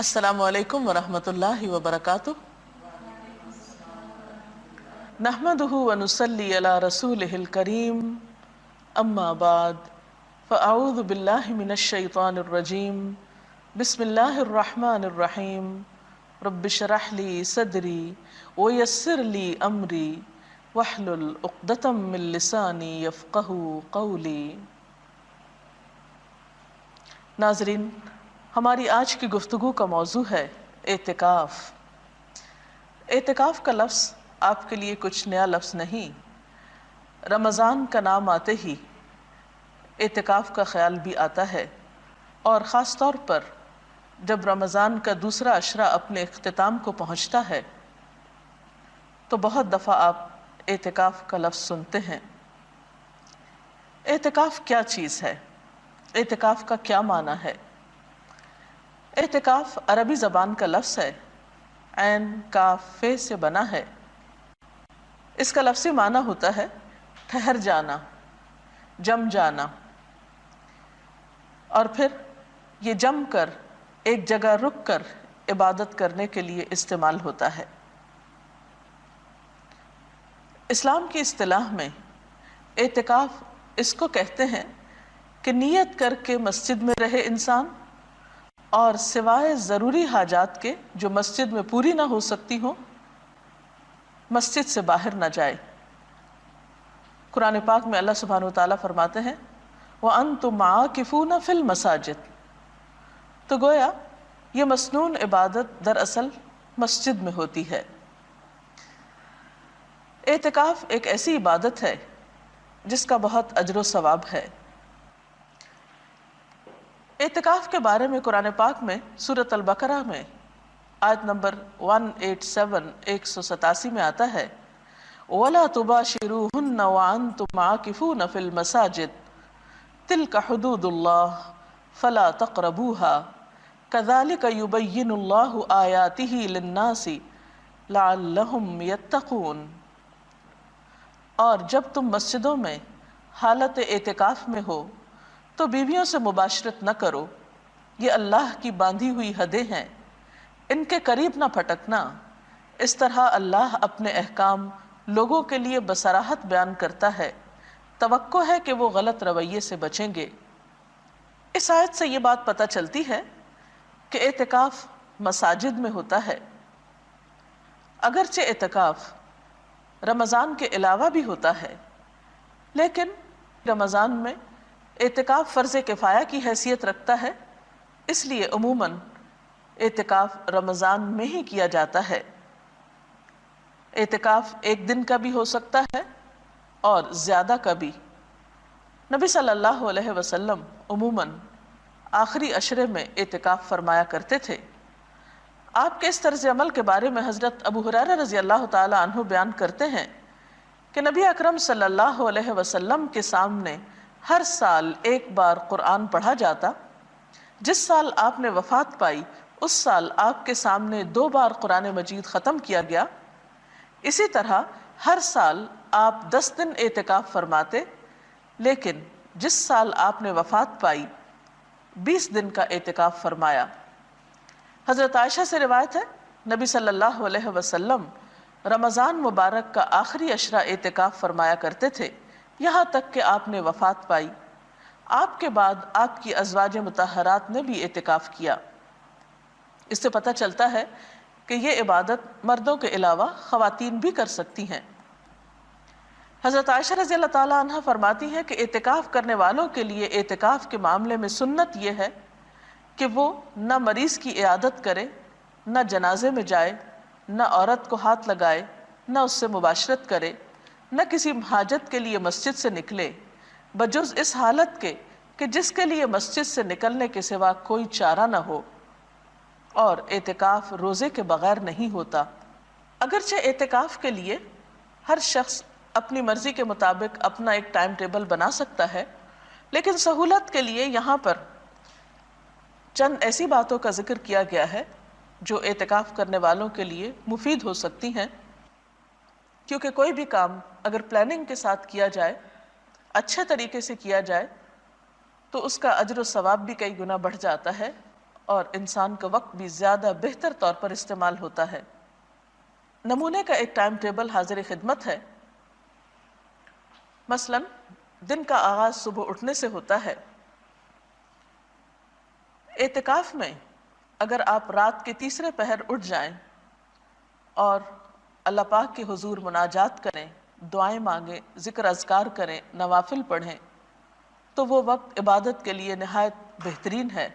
السلام علیکم ورحمۃ اللہ وبرکاتہ۔ نحمدہ ونصلی علی رسولہ الکریم، اما بعد فاعوذ باللہ من الشیطان الرجیم، بسم اللہ الرحمن الرحیم، رب اشرح لی صدری ویسر لی امری واحلل عقدۃ من لسانی یفقہوا قولی۔ ناظرین، ہماری آج کی گفتگو کا موضوع ہے اعتکاف۔ اعتکاف کا لفظ آپ کے لیے کچھ نیا لفظ نہیں۔ رمضان کا نام آتے ہی اعتکاف کا خیال بھی آتا ہے، اور خاص طور پر جب رمضان کا دوسرا عشرہ اپنے اختتام کو پہنچتا ہے تو بہت دفعہ آپ اعتکاف کا لفظ سنتے ہیں۔ اعتکاف کیا چیز ہے؟ اعتکاف کا کیا معنی ہے؟ اعتکاف عربی زبان کا لفظ ہے، عین کاف فے سے بنا ہے۔ اس کا لفظی معنی ہوتا ہے ٹھہر جانا، جم جانا، اور پھر یہ جم کر ایک جگہ رک کر عبادت کرنے کے لیے استعمال ہوتا ہے۔ اسلام کی اصطلاح میں اعتکاف اس کو کہتے ہیں کہ نیت کر کے مسجد میں رہے انسان، اور سوائے ضروری حاجات کے جو مسجد میں پوری نہ ہو سکتی ہوں مسجد سے باہر نہ جائے۔ قرآن پاک میں اللہ سبحانہ وتعالیٰ فرماتے ہیں وَأَنْتُمْ عَاكِفُونَ فِي الْمَسَاجِدِ، تو گویا یہ مسنون عبادت دراصل مسجد میں ہوتی ہے۔ اعتکاف ایک ایسی عبادت ہے جس کا بہت اجر و ثواب ہے۔ اعتکاف کے بارے میں قرآن پاک میں سورۃ البقرہ میں آیت نمبر 187 187 میں آتا ہے وَلَا تُبَاشِرُوهُنَّ وَأَنْتُمْ عَاكِفُونَ فِي الْمَسَاجِدِ تِلْكَ حُدُودُ اللَّهِ فَلَا تَقْرَبُوهَا كَذَلِكَ يُبَيِّنُ اللَّهُ آيَاتِهِ لِلنَّاسِ لَعَلَّهُمْ يَتَّقُونَ۔ اور جب تم مسجدوں میں حالت اعتکاف میں ہو تو بیویوں سے مباشرت نہ کرو، یہ اللہ کی باندھی ہوئی حدیں ہیں، ان کے قریب نہ پھٹکنا۔ اس طرح اللہ اپنے احکام لوگوں کے لیے بصراحت بیان کرتا ہے، توقع ہے کہ وہ غلط رویے سے بچیں گے۔ اس آیت سے یہ بات پتہ چلتی ہے کہ اعتکاف مساجد میں ہوتا ہے۔ اگرچہ اعتکاف رمضان کے علاوہ بھی ہوتا ہے، لیکن رمضان میں اعتکاف فرض کفایہ کی حیثیت رکھتا ہے، اس لیے عموماً اعتکاف رمضان میں ہی کیا جاتا ہے۔ اعتکاف ایک دن کا بھی ہو سکتا ہے اور زیادہ کا بھی۔ نبی صلی اللہ علیہ وسلم عموماً آخری عشرے میں اعتکاف فرمایا کرتے تھے۔ آپ کے اس طرز عمل کے بارے میں حضرت ابو ہریرہ رضی اللہ تعالی عنہ بیان کرتے ہیں کہ نبی اکرم صلی اللہ علیہ وسلم کے سامنے ہر سال ایک بار قرآن پڑھا جاتا۔ جس سال آپ نے وفات پائی اس سال آپ کے سامنے 2 بار قرآن مجید ختم کیا گیا۔ اسی طرح ہر سال آپ 10 دن اعتکاف فرماتے، لیکن جس سال آپ نے وفات پائی 20 دن کا اعتکاف فرمایا۔ حضرت عائشہ سے روایت ہے نبی صلی اللہ علیہ وسلم رمضان مبارک کا آخری عشرہ اعتکاف فرمایا کرتے تھے، یہاں تک کہ آپ نے وفات پائی۔ آپ کے بعد آپ کی ازواج مطہرات نے بھی اعتکاف کیا۔ اس سے پتہ چلتا ہے کہ یہ عبادت مردوں کے علاوہ خواتین بھی کر سکتی ہیں۔ حضرت عائشہ رضی اللہ تعالی عنہ فرماتی ہیں کہ اعتکاف کرنے والوں کے لیے اعتکاف کے معاملے میں سنت یہ ہے کہ وہ نہ مریض کی عیادت کرے، نہ جنازے میں جائے، نہ عورت کو ہاتھ لگائے، نہ اس سے مباشرت کرے، نہ کسی حاجت کے لیے مسجد سے نکلے، بجز اس حالت کے کہ جس کے لیے مسجد سے نکلنے کے سوا کوئی چارہ نہ ہو، اور اعتکاف روزے کے بغیر نہیں ہوتا۔ اگرچہ اعتکاف کے لیے ہر شخص اپنی مرضی کے مطابق اپنا ایک ٹائم ٹیبل بنا سکتا ہے، لیکن سہولت کے لیے یہاں پر چند ایسی باتوں کا ذکر کیا گیا ہے جو اعتکاف کرنے والوں کے لیے مفید ہو سکتی ہیں، کیونکہ کوئی بھی کام اگر پلاننگ کے ساتھ کیا جائے، اچھے طریقے سے کیا جائے، تو اس کا اجر و ثواب بھی کئی گنا بڑھ جاتا ہے، اور انسان کا وقت بھی زیادہ بہتر طور پر استعمال ہوتا ہے۔ نمونے کا ایک ٹائم ٹیبل حاضر خدمت ہے۔ مثلا دن کا آغاز صبح اٹھنے سے ہوتا ہے۔ اعتکاف میں اگر آپ رات کے تیسرے پہر اٹھ جائیں اور اللہ پاک کے حضور مناجات کریں، دعائیں مانگیں، ذکر اذکار کریں، نوافل پڑھیں، تو وہ وقت عبادت کے لیے نہایت بہترین ہے۔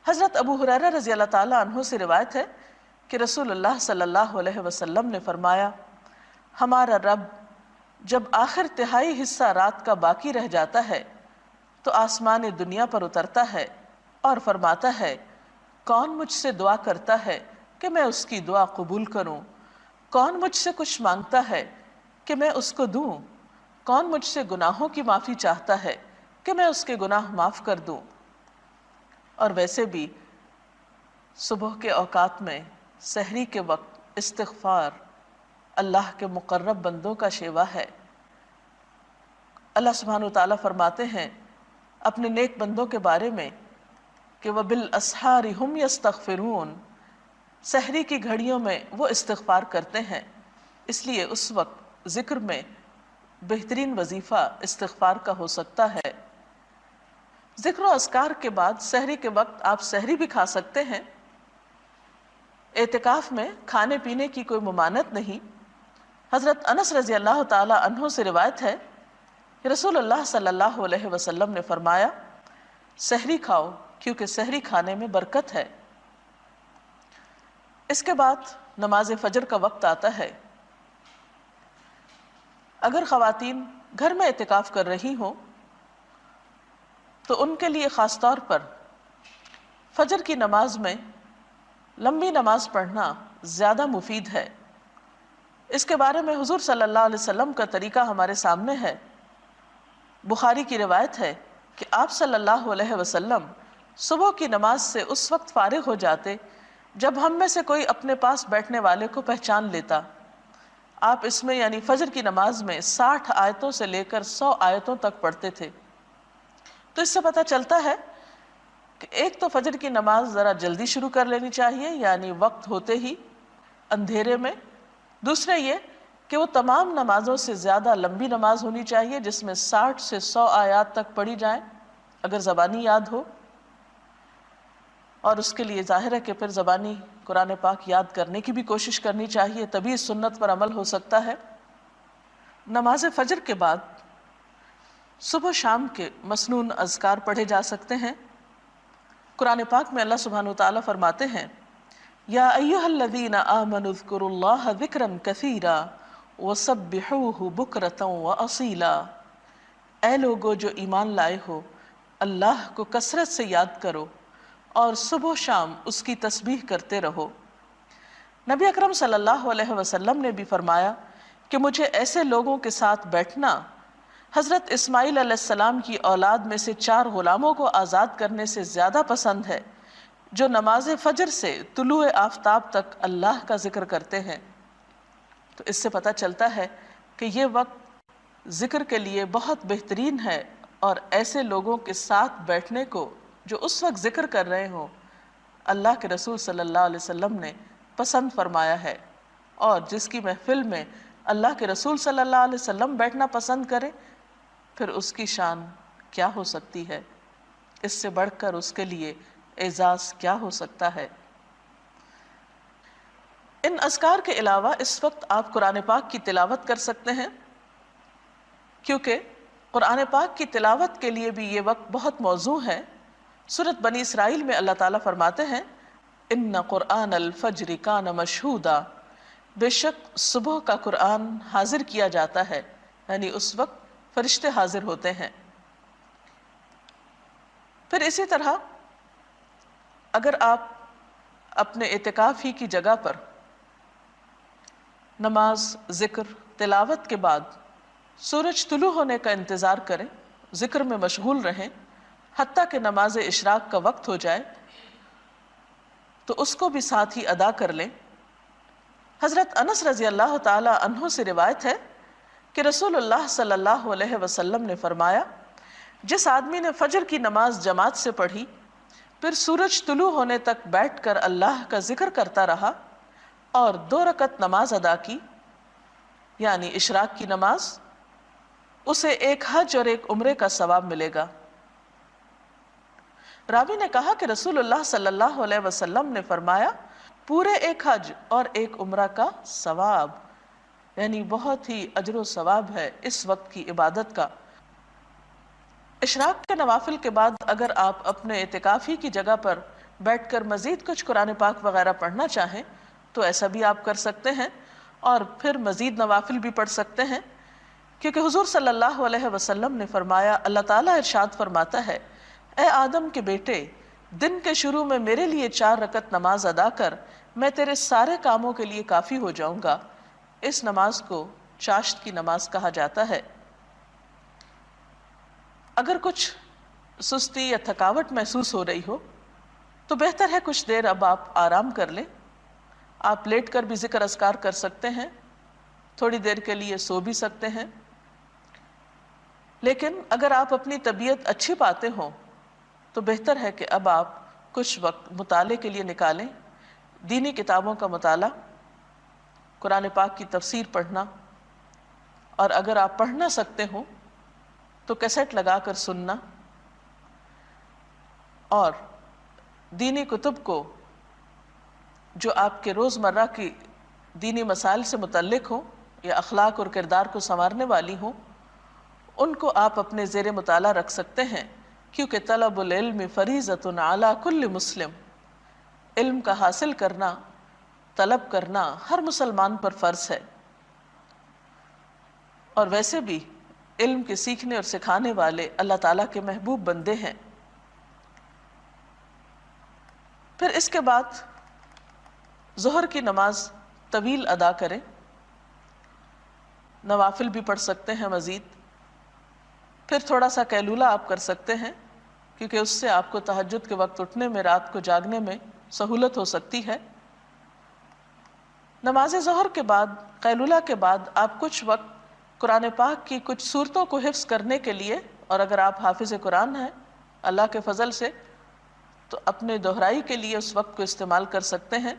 حضرت ابو ہریرہ رضی اللہ تعالیٰ عنہ سے روایت ہے کہ رسول اللہ صلی اللہ علیہ وسلم نے فرمایا، ہمارا رب جب آخر تہائی حصہ رات کا باقی رہ جاتا ہے تو آسمان دنیا پر اترتا ہے اور فرماتا ہے، کون مجھ سے دعا کرتا ہے کہ میں اس کی دعا قبول کروں؟ کون مجھ سے کچھ مانگتا ہے کہ میں اس کو دوں؟ کون مجھ سے گناہوں کی معافی چاہتا ہے کہ میں اس کے گناہ معاف کر دوں؟ اور ویسے بھی صبح کے اوقات میں سحری کے وقت استغفار اللہ کے مقرب بندوں کا شیوا ہے۔ اللہ سبحانہ وتعالیٰ فرماتے ہیں اپنے نیک بندوں کے بارے میں کہ وَبِالْأَسْحَارِ هُمْ يَسْتَغْفِرُونَ، سحری کی گھڑیوں میں وہ استغفار کرتے ہیں، اس لیے اس وقت ذکر میں بہترین وظیفہ استغفار کا ہو سکتا ہے۔ ذکر و اذکار کے بعد سحری کے وقت آپ سحری بھی کھا سکتے ہیں۔ اعتکاف میں کھانے پینے کی کوئی ممانعت نہیں۔ حضرت انس رضی اللہ تعالی عنہ سے روایت ہے کہ رسول اللہ صلی اللہ علیہ وسلم نے فرمایا، سحری کھاؤ کیونکہ سحری کھانے میں برکت ہے۔ اس کے بعد نماز فجر کا وقت آتا ہے۔ اگر خواتین گھر میں اعتکاف کر رہی ہوں تو ان کے لیے خاص طور پر فجر کی نماز میں لمبی نماز پڑھنا زیادہ مفید ہے۔ اس کے بارے میں حضور صلی اللہ علیہ وسلم کا طریقہ ہمارے سامنے ہے۔ بخاری کی روایت ہے کہ آپ صلی اللہ علیہ وسلم صبح کی نماز سے اس وقت فارغ ہو جاتے جب ہم میں سے کوئی اپنے پاس بیٹھنے والے کو پہچان لیتا۔ آپ اس میں یعنی فجر کی نماز میں 60 آیتوں سے لے کر 100 آیتوں تک پڑھتے تھے۔ تو اس سے پتہ چلتا ہے کہ ایک تو فجر کی نماز ذرا جلدی شروع کر لینی چاہیے، یعنی وقت ہوتے ہی اندھیرے میں۔ دوسرا یہ کہ وہ تمام نمازوں سے زیادہ لمبی نماز ہونی چاہیے جس میں 60 سے 100 آیات تک پڑھی جائیں اگر زبانی یاد ہو، اور اس کے لیے ظاہر ہے کہ پھر زبانی قرآن پاک یاد کرنے کی بھی کوشش کرنی چاہیے، تبھی اس سنت پر عمل ہو سکتا ہے۔ نماز فجر کے بعد صبح شام کے مسنون اذکار پڑھے جا سکتے ہیں۔ قرآن پاک میں اللہ سبحانہ وتعالیٰ فرماتے ہیں، یا ایھا الذین آمنوا اذکروا اللہ ذکرا کثیرا وسبحوہ بکرۃ واصیلا، اے لوگو جو ایمان لائے ہو اللہ کو کثرت سے یاد کرو اور صبح و شام اس کی تسبیح کرتے رہو۔ نبی اکرم صلی اللہ علیہ وسلم نے بھی فرمایا کہ مجھے ایسے لوگوں کے ساتھ بیٹھنا حضرت اسماعیل علیہ السلام کی اولاد میں سے 4 غلاموں کو آزاد کرنے سے زیادہ پسند ہے جو نماز فجر سے طلوع آفتاب تک اللہ کا ذکر کرتے ہیں۔ تو اس سے پتہ چلتا ہے کہ یہ وقت ذکر کے لیے بہت بہترین ہے، اور ایسے لوگوں کے ساتھ بیٹھنے کو جو اس وقت ذکر کر رہے ہوں اللہ کے رسول صلی اللہ علیہ وسلم نے پسند فرمایا ہے، اور جس کی محفل میں اللہ کے رسول صلی اللہ علیہ وسلم بیٹھنا پسند کرے پھر اس کی شان کیا ہو سکتی ہے، اس سے بڑھ کر اس کے لیے اعزاز کیا ہو سکتا ہے۔ ان اذکار کے علاوہ اس وقت آپ قرآن پاک کی تلاوت کر سکتے ہیں، کیونکہ قرآن پاک کی تلاوت کے لیے بھی یہ وقت بہت موزوں ہے۔ سورۃ بنی اسرائیل میں اللہ تعالیٰ فرماتے ہیں، ان قرآن الفجر کان مشہودا، بے شک صبح کا قرآن حاضر کیا جاتا ہے، یعنی اس وقت فرشتے حاضر ہوتے ہیں۔ پھر اسی طرح اگر آپ اپنے اعتکاف ہی کی جگہ پر نماز، ذکر، تلاوت کے بعد سورج طلوع ہونے کا انتظار کریں، ذکر میں مشغول رہیں حتیٰ کہ نماز اشراق کا وقت ہو جائے، تو اس کو بھی ساتھ ہی ادا کر لیں۔ حضرت انس رضی اللہ تعالی عنہ سے روایت ہے کہ رسول اللہ صلی اللہ علیہ وسلم نے فرمایا، جس آدمی نے فجر کی نماز جماعت سے پڑھی پھر سورج طلوع ہونے تک بیٹھ کر اللہ کا ذکر کرتا رہا اور 2 رکعت نماز ادا کی یعنی اشراق کی نماز، اسے ایک حج اور ایک عمرے کا ثواب ملے گا۔ راوی نے کہا کہ رسول اللہ صلی اللہ علیہ وسلم نے فرمایا پورے ایک حج اور ایک عمرہ کا ثواب، یعنی بہت ہی اجر و ثواب ہے اس وقت کی عبادت کا۔ اشراق کے نوافل کے بعد اگر آپ اپنے اعتکافی کی جگہ پر بیٹھ کر مزید کچھ قرآن پاک وغیرہ پڑھنا چاہیں تو ایسا بھی آپ کر سکتے ہیں، اور پھر مزید نوافل بھی پڑھ سکتے ہیں، کیونکہ حضور صلی اللہ علیہ وسلم نے فرمایا، اللہ تعالیٰ ارشاد فرماتا ہے، اے آدم کے بیٹے، دن کے شروع میں میرے لیے 4 رکعت نماز ادا کر، میں تیرے سارے کاموں کے لیے کافی ہو جاؤں گا۔ اس نماز کو چاشت کی نماز کہا جاتا ہے۔ اگر کچھ سستی یا تھکاوٹ محسوس ہو رہی ہو تو بہتر ہے کچھ دیر اب آپ آرام کر لیں۔ آپ لیٹ کر بھی ذکر اذکار کر سکتے ہیں، تھوڑی دیر کے لیے سو بھی سکتے ہیں، لیکن اگر آپ اپنی طبیعت اچھی پاتے ہوں تو بہتر ہے کہ اب آپ کچھ وقت مطالعے کے لیے نکالیں، دینی کتابوں کا مطالعہ، قرآن پاک کی تفسیر پڑھنا، اور اگر آپ پڑھ نہ سکتے ہوں تو کیسٹ لگا کر سننا، اور دینی کتب کو جو آپ کے روزمرہ کی دینی مسائل سے متعلق ہوں یا اخلاق اور کردار کو سنوارنے والی ہوں، ان کو آپ اپنے زیر مطالعہ رکھ سکتے ہیں، کیونکہ طلب العلم فریضۃ علی کل مسلم، علم کا حاصل کرنا، طلب کرنا ہر مسلمان پر فرض ہے۔ اور ویسے بھی علم کے سیکھنے اور سکھانے والے اللہ تعالیٰ کے محبوب بندے ہیں۔ پھر اس کے بعد ظہر کی نماز طویل ادا کریں، نوافل بھی پڑھ سکتے ہیں مزید، پھر تھوڑا سا قیلولہ آپ کر سکتے ہیں، کیونکہ اس سے آپ کو تہجد کے وقت اٹھنے میں، رات کو جاگنے میں سہولت ہو سکتی ہے۔ نماز ظہر کے بعد، قیلولہ کے بعد آپ کچھ وقت قرآن پاک کی کچھ صورتوں کو حفظ کرنے کے لیے، اور اگر آپ حافظ قرآن ہیں اللہ کے فضل سے تو اپنے دہرائی کے لیے اس وقت کو استعمال کر سکتے ہیں،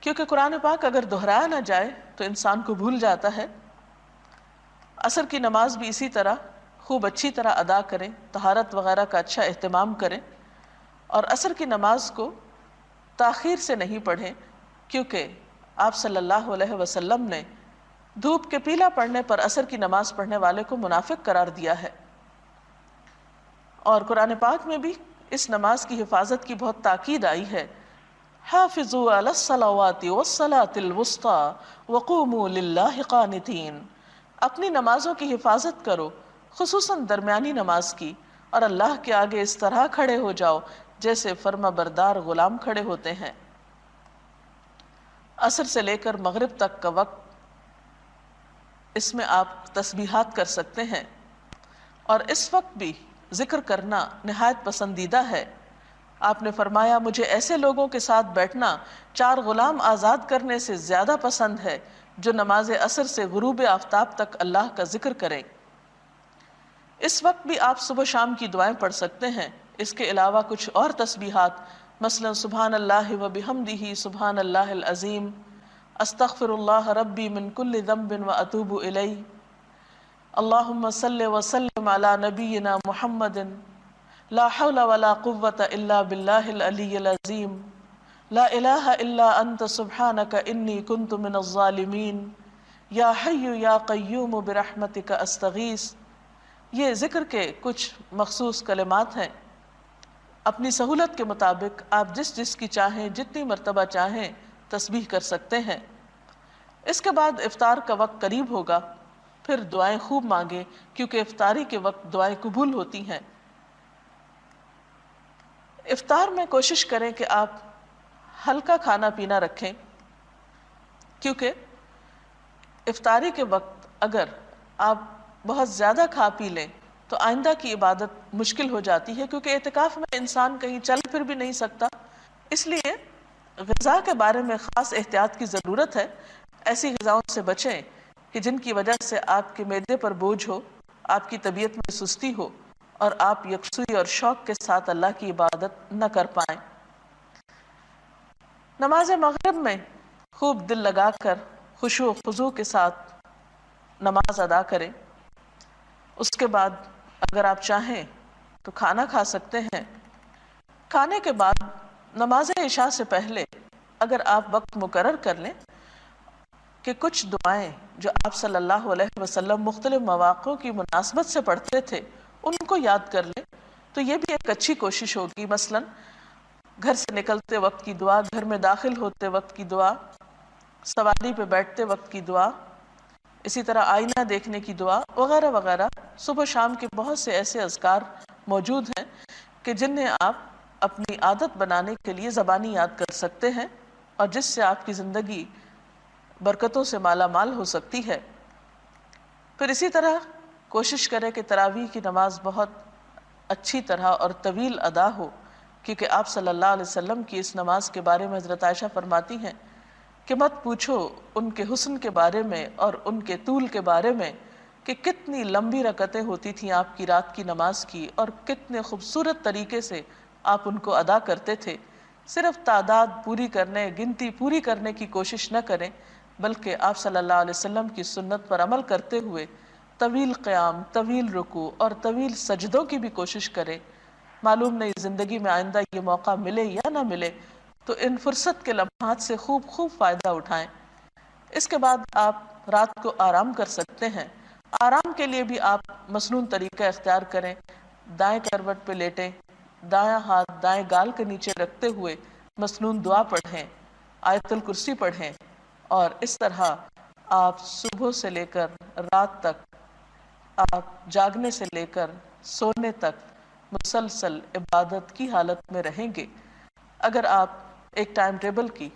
کیونکہ قرآن پاک اگر دہرایا نہ جائے تو انسان کو بھول جاتا ہے۔ عصر کی نماز بھی اسی طرح خوب اچھی طرح ادا کریں، طہارت وغیرہ کا اچھا اہتمام کریں، اور عصر کی نماز کو تاخیر سے نہیں پڑھیں، کیونکہ آپ صلی اللہ علیہ وسلم نے دھوپ کے پیلا پڑنے پر عصر کی نماز پڑھنے والے کو منافق قرار دیا ہے۔ اور قرآن پاک میں بھی اس نماز کی حفاظت کی بہت تاکید آئی ہے، حافظوا علی الصلوات والصلاة الوسطی وقوموا للہ قانتین، اپنی نمازوں کی حفاظت کرو، خصوصاً درمیانی نماز کی، اور اللہ کے آگے اس طرح کھڑے ہو جاؤ جیسے فرما بردار غلام کھڑے ہوتے ہیں۔ عصر سے لے کر مغرب تک کا وقت، اس میں آپ تسبیحات کر سکتے ہیں، اور اس وقت بھی ذکر کرنا نہایت پسندیدہ ہے۔ آپ نے فرمایا، مجھے ایسے لوگوں کے ساتھ بیٹھنا 4 غلام آزاد کرنے سے زیادہ پسند ہے جو نماز عصر سے غروب آفتاب تک اللہ کا ذکر کریں۔ اس وقت بھی آپ صبح شام کی دعائیں پڑھ سکتے ہیں۔ اس کے علاوہ کچھ اور تسبیحات، مثلا سبحان اللہ و بحمدہ سبحان اللہ العظیم، استغفر اللہ ربی من کل ذنب و اتوب الیہ، اللہم صلی وسلم علی نبینا محمد، لا حول ولا قوة الا باللہ العلی العظیم، لا الہ الا انت سبحانک انی کنت من الظالمین، یا حی یا قیوم برحمتک استغیث۔ یہ ذکر کے کچھ مخصوص کلمات ہیں، اپنی سہولت کے مطابق آپ جس کی چاہیں، جتنی مرتبہ چاہیں تسبیح کر سکتے ہیں۔ اس کے بعد افطار کا وقت قریب ہوگا، پھر دعائیں خوب مانگیں، کیونکہ افطاری کے وقت دعائیں قبول ہوتی ہیں۔ افطار میں کوشش کریں کہ آپ ہلکا کھانا پینا رکھیں، کیونکہ افطاری کے وقت اگر آپ بہت زیادہ کھا پی لیں تو آئندہ کی عبادت مشکل ہو جاتی ہے، کیونکہ اعتکاف میں انسان کہیں چل پھر بھی نہیں سکتا۔ اس لیے غذا کے بارے میں خاص احتیاط کی ضرورت ہے۔ ایسی غذاؤں سے بچیں کہ جن کی وجہ سے آپ کے معدے پر بوجھ ہو، آپ کی طبیعت میں سستی ہو، اور آپ یکسوئی اور شوق کے ساتھ اللہ کی عبادت نہ کر پائیں۔ نماز مغرب میں خوب دل لگا کر خشوع و خضوع کے ساتھ نماز ادا کریں۔ اس کے بعد اگر آپ چاہیں تو کھانا کھا سکتے ہیں۔ کھانے کے بعد نماز عشاء سے پہلے اگر آپ وقت مقرر کر لیں کہ کچھ دعائیں جو آپ صلی اللہ علیہ وسلم مختلف مواقع کی مناسبت سے پڑھتے تھے ان کو یاد کر لیں تو یہ بھی ایک اچھی کوشش ہوگی۔ مثلا گھر سے نکلتے وقت کی دعا، گھر میں داخل ہوتے وقت کی دعا، سواری پہ بیٹھتے وقت کی دعا، اسی طرح آئینہ دیکھنے کی دعا وغیرہ وغیرہ۔ صبح و شام کے بہت سے ایسے اذکار موجود ہیں کہ جنہیں آپ اپنی عادت بنانے کے لیے زبانی یاد کر سکتے ہیں اور جس سے آپ کی زندگی برکتوں سے مالا مال ہو سکتی ہے۔ پھر اسی طرح کوشش کریں کہ تراویح کی نماز بہت اچھی طرح اور طویل ادا ہو، کیونکہ آپ صلی اللہ علیہ وسلم کی اس نماز کے بارے میں حضرت عائشہ فرماتی ہیں کہ مت پوچھو ان کے حسن کے بارے میں اور ان کے طول کے بارے میں کہ کتنی لمبی رکعتیں ہوتی تھیں آپ کی رات کی نماز کی اور کتنے خوبصورت طریقے سے آپ ان کو ادا کرتے تھے۔ صرف تعداد پوری کرنے، گنتی پوری کرنے کی کوشش نہ کریں، بلکہ آپ صلی اللہ علیہ وسلم کی سنت پر عمل کرتے ہوئے طویل قیام، طویل رکوع اور طویل سجدوں کی بھی کوشش کریں۔ معلوم نہیں زندگی میں آئندہ یہ موقع ملے یا نہ ملے، تو ان فرصت کے لمحات سے خوب فائدہ اٹھائیں۔ اس کے بعد آپ رات کو آرام کر سکتے ہیں۔ آرام کے لیے بھی آپ مسنون طریقہ اختیار کریں۔ دائیں کروٹ پہ لیٹیں، دایاں ہاتھ دائیں گال کے نیچے رکھتے ہوئے مسنون دعا پڑھیں، آیت الکرسی پڑھیں، اور اس طرح آپ صبح سے لے کر رات تک، آپ جاگنے سے لے کر سونے تک مسلسل عبادت کی حالت میں رہیں گے۔ اگر آپ ایک ٹائم ٹیبل کی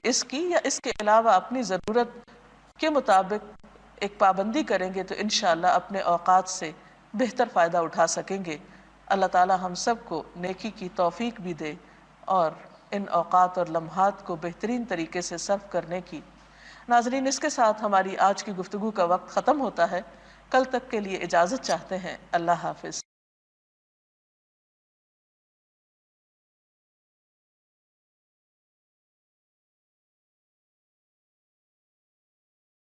اس کی یا اس کے علاوہ اپنی ضرورت کے مطابق ایک پابندی کریں گے تو انشاءاللہ اپنے اوقات سے بہتر فائدہ اٹھا سکیں گے۔ اللہ تعالی ہم سب کو نیکی کی توفیق بھی دے اور ان اوقات اور لمحات کو بہترین طریقے سے صرف کرنے کی۔ ناظرین، اس کے ساتھ ہماری آج کی گفتگو کا وقت ختم ہوتا ہے۔ کل تک کے لیے اجازت چاہتے ہیں۔ اللہ حافظ۔